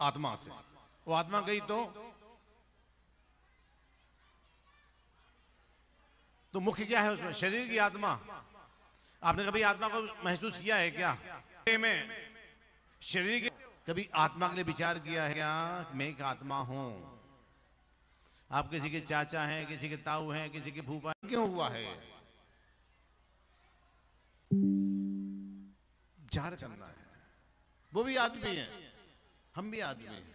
आत्मा से। वो आत्मा गई तो मुख्य क्या है उसमें? शरीर की आत्मा। आपने कभी आत्मा को महसूस किया है क्या? में शरीर के कभी आत्मा के लिए विचार किया है क्या? मैं एक आत्मा हूं। आप किसी के चाचा हैं, किसी के ताऊ हैं, किसी के फूफा हैं, क्यों हुआ है? विचार करना है। वो भी आदमी है, हम भी आदमी हैं।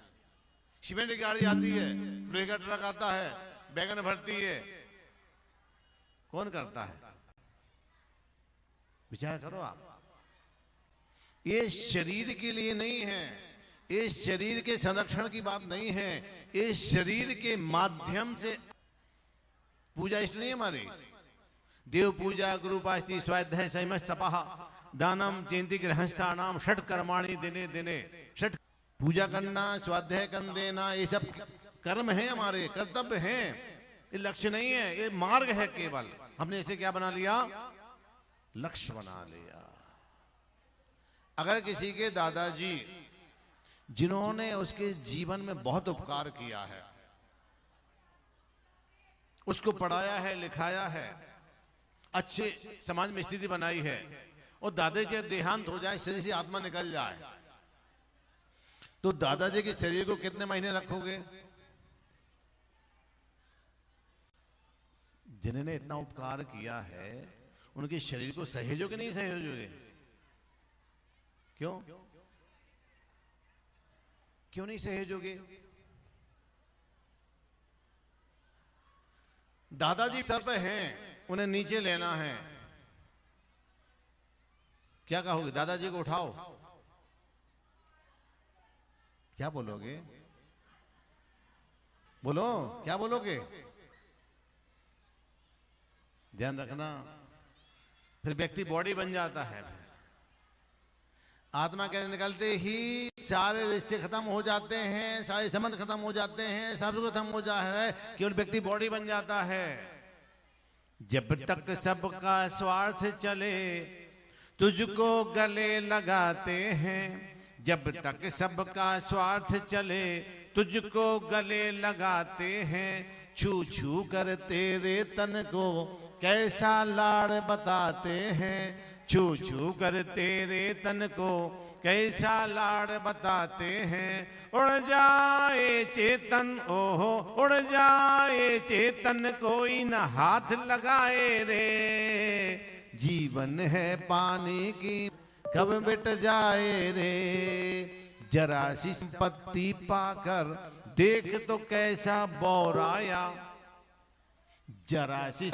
सीमेंट की गाड़ी आती है, लोहे का ट्रक आता है, बैगन भरती है, कौन करता है? विचार करो आप। ये शरीर के लिए नहीं है, इस शरीर के संरक्षण की बात नहीं है, इस शरीर के माध्यम से पूजा इसलिए नहीं हमारी। देव पूजा, गुरु पास्ती, स्वाध्याय, संयम, तपः, दानम, चिंती, गृहस्थानाम, षट कर्माणि दिने दिने। षट पूजा करना, स्वाध्याय कर देना, ये सब कर्म है, हमारे कर्तव्य हैं। ये लक्ष्य नहीं है, ये मार्ग है केवल। हमने इसे क्या बना लिया? लक्ष्य बना लिया। अगर किसी के दादाजी जिन्होंने उसके जीवन में बहुत उपकार किया है, उसको पढ़ाया है, लिखाया है, अच्छे समाज में स्थिति बनाई है, और दादाजी का देहांत हो जाए, शरीर से आत्मा निकल जाए, तो दादाजी के शरीर को कितने महीने रखोगे? जिन्होंने इतना उपकार किया है उनके शरीर को सहेजोगे नहीं सहेजोगे? क्यों क्यों नहीं सहेजोगे? दादाजी सर पे हैं, उन्हें नीचे लेना है, क्या कहोगे? दादाजी को उठाओ, क्या बोलोगे? बोलो, क्या बोलोगे? ध्यान रखना। फिर व्यक्ति बॉडी बन जाता है, आत्मा के निकलते ही सारे रिश्ते खत्म हो जाते हैं, सारे संबंध खत्म हो जाते हैं, सब कुछ खत्म हो जाता है, केवल व्यक्ति बॉडी बन जाता है। जब तक सबका स्वार्थ चले तुझको गले लगाते हैं, जब तक सबका स्वार्थ चले तुझको गले लगाते हैं, छू छू कर तेरे तन को कैसा लाड़ बताते हैं, छू छू कर तेरे तन को कैसा लाड़ बताते हैं। उड़ जाए चेतन, ओहो उड़ जाए चेतन, कोई न हाथ लगाए रे, जीवन है पानी की कब मिट जाए रे, जरा सी संपत्ति पाकर देख तो कैसा बौराया, जरा सी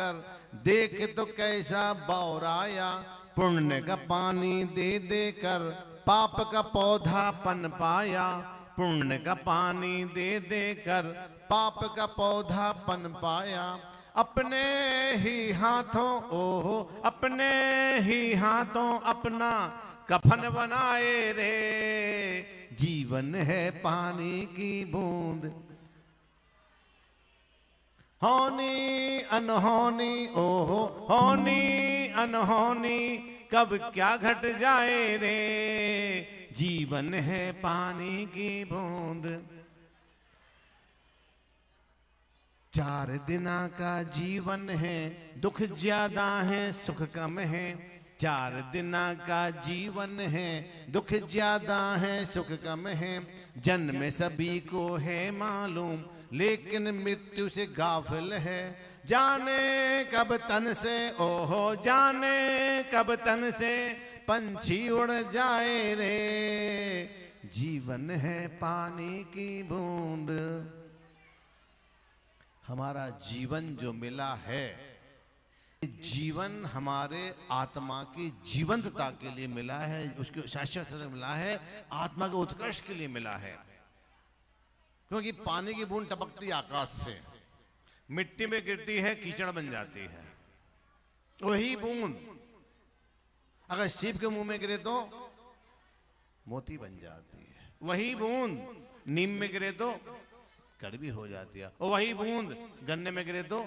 देख तो कैसा बौराया, पुण्य का पानी दे देकर पाप का पौधा पन पाया, पुण्य का पानी दे देकर पाप का पौधा पन पाया, अपने ही हाथों, ओहो अपने ही हाथों अपना कफन बनाए रे, जीवन है पानी की बूंद, होनी अनहोनी, ओहो होनी अनहोनी, कब क्या घट जाए रे, जीवन है पानी की बूंद। 4 दिना का जीवन है, दुख ज्यादा है सुख कम है, 4 दिना का जीवन है, दुख ज्यादा है सुख कम है, जन्म सभी को है मालूम लेकिन मृत्यु से गाफिल है, जाने कब तन से, ओहो जाने कब तन से पंछी उड़ जाए रे, जीवन है पानी की बूंद। हमारा जीवन जो मिला है, जीवन हमारे आत्मा की जीवंतता के लिए मिला है, उसकी शाश्वतता मिला है, आत्मा के उत्कर्ष के लिए मिला है। क्योंकि पानी की बूंद टपकती आकाश से, मिट्टी में गिरती है, कीचड़ बन जाती है। वही बूंद अगर सीप के मुंह में गिरे तो मोती बन जाती है, वही बूंद नीम में गिरे तो कड़वी हो जाती है, और वही बूंद गन्ने में गिरे तो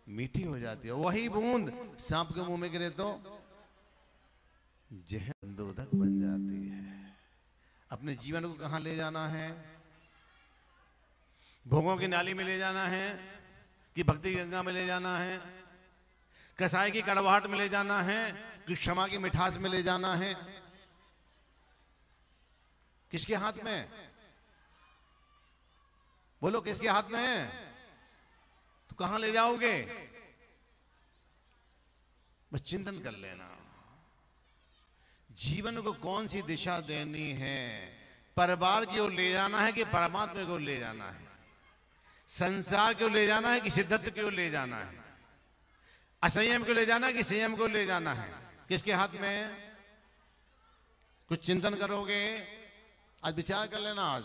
मीठी हो जाती है, वही बूंद सांप के मुंह में गिरे तो जहर दूधक बन जाती है। अपने जीवन को कहां ले जाना है? भोगों की नाली में ले जाना है कि भक्ति गंगा में ले जाना है? कसाई की कड़वाहट में ले जाना है कि क्षमा की मिठास में ले जाना है? किसके हाथ में? बोलो किसके हाथ में है? तो कहां ले जाओगे? बस चिंतन कर लेना, जीवन को कौन सी दिशा देनी है। परिवार की ओर ले जाना है कि परमात्मा की ओर ले जाना है? संसार की ओर ले जाना है कि सिद्धत्व की ओर ले जाना है? असंयम को ले जाना है कि संयम को ले जाना है? किसके हाथ में है? कुछ चिंतन करोगे, आज विचार कर लेना आज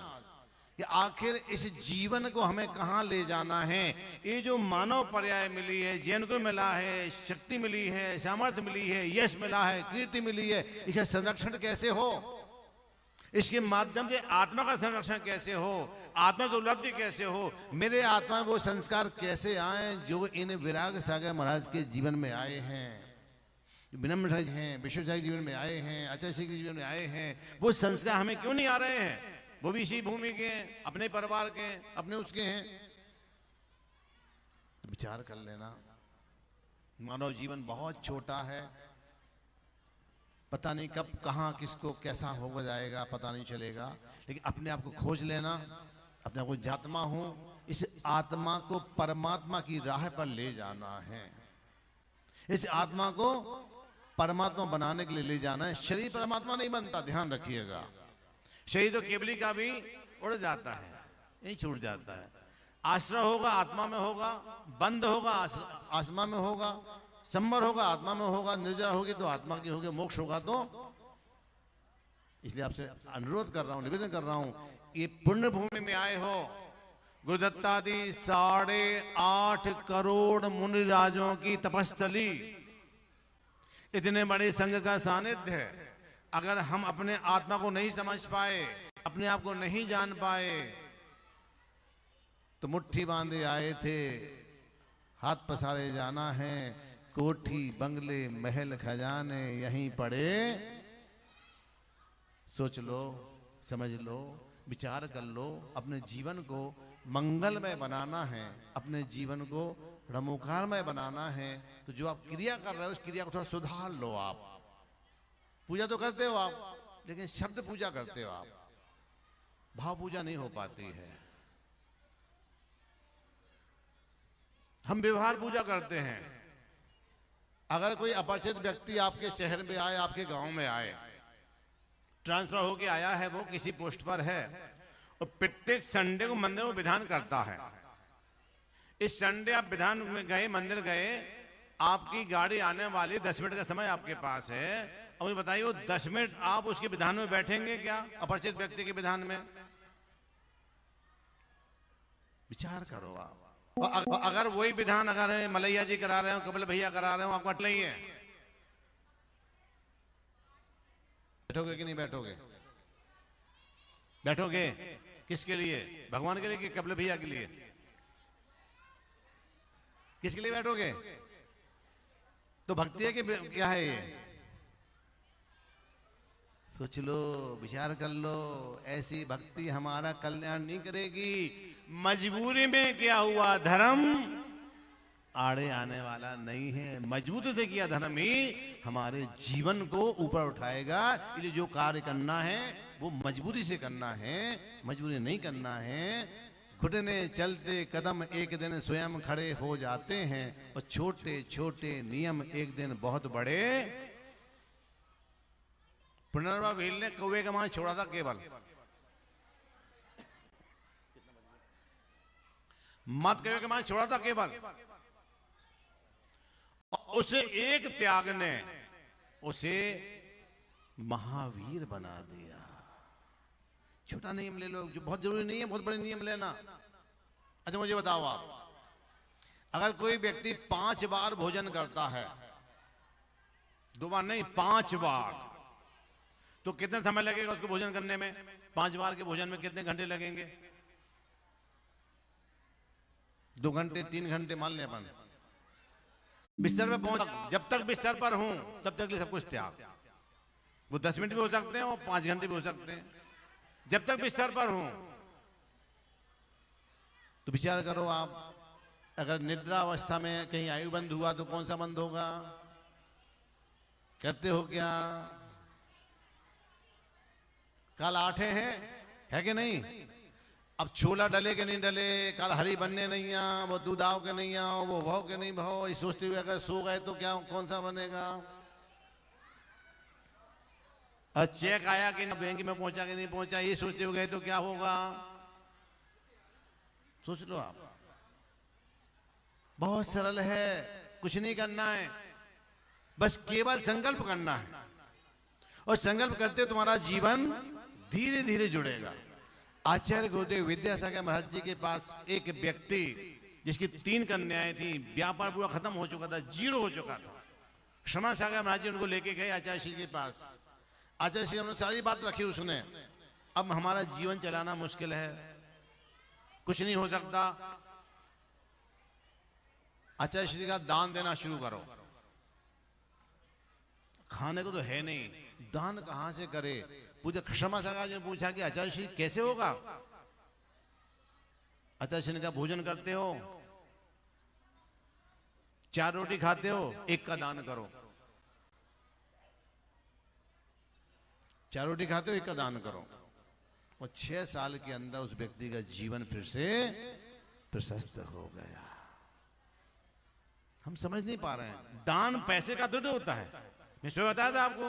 कि आखिर इस जीवन को हमें कहां ले जाना है। ये जो मानव पर्याय मिली है, जीवन को मिला है, शक्ति मिली है, सामर्थ्य मिली है, यश मिला है, कीर्ति मिली है, इसका संरक्षण कैसे हो? इसके माध्यम से आत्मा का संरक्षण कैसे हो? आत्मा की उपलब्धि कैसे हो? मेरे आत्मा में वो संस्कार कैसे आए जो इन विराग सागर महाराज के जीवन में आए हैं, विनम्र हैं, विश्वजाई जीवन में आए हैं, आचार्य श्री के जीवन में आए हैं। वो संस्कार हमें क्यों नहीं आ रहे हैं? वो भी इसी भूमि के हैं, अपने परिवार के हैं, अपने उसके हैं। तो विचार कर लेना, मानव जीवन बहुत छोटा है, पता नहीं कब कहां किसको कैसा हो जाएगा पता नहीं चलेगा। लेकिन अपने आप को खोज लेना, अपने आप को जात्मा हूं, इस आत्मा को परमात्मा की राह पर ले जाना है। इस आत्मा को परमात्मा बनाने के लिए ले जाना है। शरीर परमात्मा नहीं बनता, ध्यान रखिएगा। शरीर तो केवली का भी उड़ जाता है, यही छूट जाता है। आश्रय होगा आत्मा में होगा, बंद होगा आत्मा में होगा, संवर होगा आत्मा में होगा, निर्जरा होगी तो आत्मा की होगी, मोक्ष होगा तो। इसलिए आपसे अनुरोध कर रहा हूं, निवेदन कर रहा हूं, ये पुण्य भूमि में आए हो, गुरुदत्तादि 8.5 करोड़ मुनि राजों की तपस्थली, इतने बड़े संघ का सानिध्य है। अगर हम अपने आत्मा को नहीं समझ पाए, अपने आप को नहीं जान पाए, तो मुट्ठी बांधे आए थे, हाथ पसारे जाना है, कोठी बंगले महल खजाने यहीं पड़े। सोच लो, समझ लो, विचार कर लो। अपने जीवन को मंगलमय बनाना है, अपने जीवन को रमुकारमय बनाना है। तो जो आप क्रिया कर रहे हो उस क्रिया को थोड़ा सुधार लो। आप पूजा तो करते हो आप, लेकिन शब्द पूजा करते हो आप, भाव पूजा नहीं हो पाती है। हम व्यवहार पूजा करते हैं। अगर कोई अपरिचित व्यक्ति आपके शहर में आए, आपके गांव में आए, ट्रांसफर होके आया है, वो किसी पोस्ट पर है और प्रत्येक संडे को मंदिर में विधान करता है। इस संडे आप विधान में गए, मंदिर गए, आपकी गाड़ी आने वाली 10 मिनट का समय आपके पास है, और मुझे बताइए वो 10 मिनट आप उसके विधान में बैठेंगे क्या? अपरिचित व्यक्ति के विधान में विचार करो आप। अगर वही विधान अगर मलैया जी करा रहे हो, कपिल भैया करा रहे हो, आपको अटल ही है, बैठोगे कि नहीं बैठोगे? बैठोगे किसके लिए? भगवान के लिए कि कपिल भैया के लिए? किसके लिए बैठोगे? तो भक्ति है कि क्या है ये? सोच लो, विचार कर लो। ऐसी भक्ति हमारा कल्याण नहीं करेगी। मजबूरी में क्या हुआ धर्म आड़े आने वाला नहीं है। मजबूती से किया धर्म ही हमारे जीवन को ऊपर उठाएगा। इसलिए जो कार्य करना है वो मजबूरी से करना है, मजबूरी नहीं करना है। घुटने चलते कदम एक दिन स्वयं खड़े हो जाते हैं, और छोटे छोटे नियम एक दिन बहुत बड़े। पुनर्वा भील ने कौवे का मांस छोड़ा था केवल, मत कौवे का मांस छोड़ा था केवल, उसे एक त्याग ने उसे महावीर बना दिया। छोटा नियम ले लो, जो बहुत जरूरी नहीं है बहुत बड़े नियम लेना। अच्छा मुझे बताओ आप, अगर कोई व्यक्ति 5 बार भोजन करता है, 2 बार नहीं 5 बार, तो कितना समय लगेगा उसको भोजन करने में? 5 बार के भोजन में कितने घंटे लगेंगे? 2 घंटे 3 घंटे मान लें अपन। बिस्तर पे पहुंच, जब तक बिस्तर पर हूं तब तक सब कुछ त्याग। वो 10 मिनट भी हो सकते हैं और 5 घंटे भी हो सकते हैं। जब तक बिस्तर पर हूं। तो विचार करो आप, अगर निद्रा अवस्था में कहीं आयु बंद हुआ तो कौन सा बंद होगा? करते हो क्या? कल आठे हैं, है कि नहीं? अब छोला डले के नहीं डले, कल हरी बनने नहीं आ, वो दूध आओ के नहीं आओ, वो भाव के नहीं भाव, ये सोचते हुए अगर सो गए तो क्या कौन सा बनेगा? चेक आया कि ना बैंक में पहुंचा कि नहीं पहुंचा, ये सोचते हुए गए तो क्या होगा? सोच लो आप। बहुत सरल है, कुछ नहीं करना है, बस केवल संकल्प करना है। और संकल्प करते तुम्हारा जीवन धीरे धीरे जुड़ेगा। आचार्य गुरुदेव विद्यासागर महाराज जी के पास एक व्यक्ति जिसकी 3 कन्याएं थी, व्यापार पूरा खत्म हो चुका था, 0 हो चुका था। क्षमा सागर महाराज जी उनको लेके गए आचार्य श्री के पास। आचार्य श्री हमने सारी बात रखी उसने, अब हमारा जीवन चलाना मुश्किल है, कुछ नहीं हो सकता। आचार्य श्री का दान देना शुरू करो। खाने को तो है नहीं, दान कहां से करे? पूजा क्षमा सागर ने पूछा कि आचार्य श्री कैसे होगा? आचार्य श्री ने कहा भोजन करते हो, 4 रोटी खाते हो, 1 का दान करो। 4 रोटी खाते हो, 1 का दान करो। और 6 साल के अंदर उस व्यक्ति का जीवन फिर से प्रशस्त हो गया। हम समझ नहीं पा रहे हैं, दान पैसे का थोड़ी होता है। मैं सुबह बताया था आपको,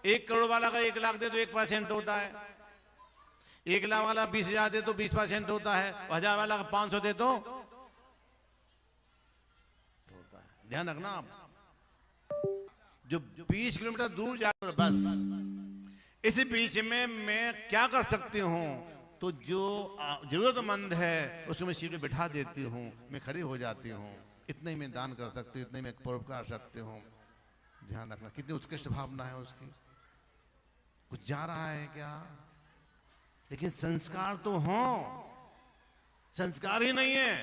1 करोड़ वाला अगर 1 लाख दे तो 1% होता है, 1 लाख वाला 20,000 दे तो 20% होता है, 1000 वाला 500 दे तो होता है। ध्यान रखना आप, जो 20 किलोमीटर दूर जाकर बस इसी बीच में मैं क्या कर सकती हूं, तो जो जरूरतमंद है उसको मैं सीट पे बिठा देती हूं, मैं खड़ी हो जाती हूं, इतने ही मैं दान कर सकती हूँ, इतने ही मैं परोपकार कर सकती हूँ। ध्यान रखना, कितनी उत्कृष्ट भावना है उसकी। कुछ जा रहा है क्या? लेकिन संस्कार तो हो, संस्कार ही नहीं है।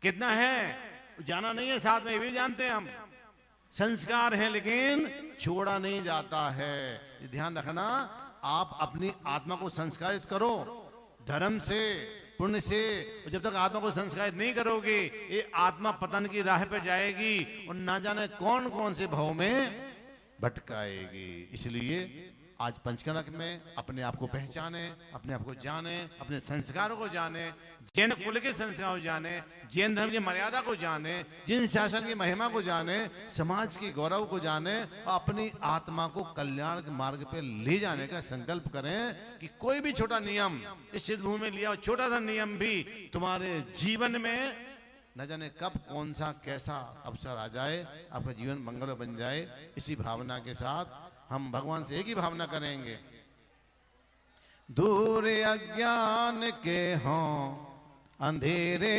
कितना है जाना नहीं है, साथ में ये भी जानते हैं हम, संस्कार है लेकिन छोड़ा नहीं जाता है। ध्यान रखना, आप अपनी आत्मा को संस्कारित करो धर्म से, पुण्य से। जब तक आत्मा को संस्कारित नहीं करोगे, ये आत्मा पतन की राह पे जाएगी और ना जाने कौन कौन से भाव में भटकाएगी। इसलिए आज पंचकर्म में अपने आप को पहचाने, अपने आप को जाने, अपने संस्कारों को जाने, जैन कुल के संस्कारों को जाने, जैन धर्म की मर्यादा को जाने, जिन शासन की महिमा को जाने, समाज की गौरव को जाने और अपनी आत्मा को कल्याण के मार्ग पे ले जाने का संकल्प करें कि कोई भी छोटा नियम इस सिद्ध भूमि में लिया, छोटा सा नियम भी तुम्हारे जीवन में न जाने कब कौन सा कैसा अवसर आ जाए, आपका जीवन मंगल बन जाए। इसी भावना के साथ हम भगवान से एक ही भावना करेंगे, दूर अज्ञान के हों अंधेरे,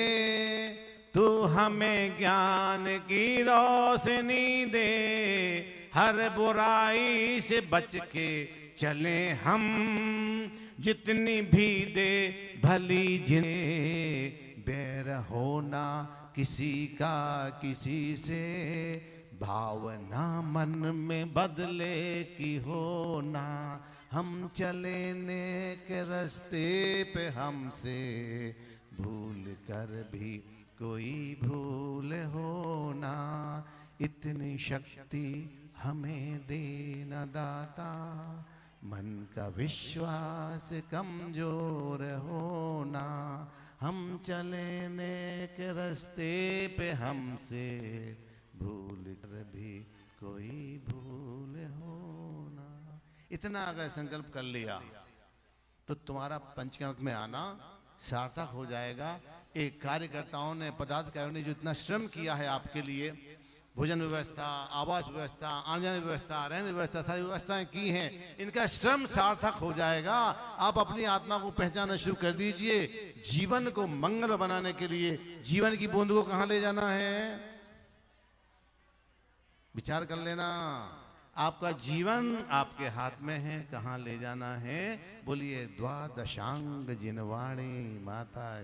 तू हमें ज्ञान की रोशनी दे, हर बुराई से बच के चले हम, जितनी भी दे भली जिन्हें, बैर होना किसी का किसी से, भावना मन में बदले की होना, हम चले नेक रास्ते पे हमसे, भूल कर भी कोई भूल होना, इतनी शक्ति हमें देना दाता, मन का विश्वास कमजोर होना, हम चले नेक रास्ते पे हमसे, भूल कर भी कोई भूल होना। इतना अगर संकल्प कर लिया तो तुम्हारा पंचकर्म में आना सार्थक हो जाएगा। एक कार्यकर्ताओं ने, पदाधिकारियों ने जो इतना श्रम किया है आपके लिए, भोजन व्यवस्था, आवास व्यवस्था, आने जाने व्यवस्था, रहने व्यवस्था, सारी व्यवस्थाएं की हैं, इनका श्रम सार्थक हो जाएगा। आप अपनी आत्मा को पहचानना शुरू कर दीजिए। जीवन को मंगल बनाने के लिए जीवन की बूंद को कहां ले जाना है, विचार कर लेना। आपका जीवन आपके हाथ में है, कहां ले जाना है। बोलिए द्वादशांग जिनवाणी माता।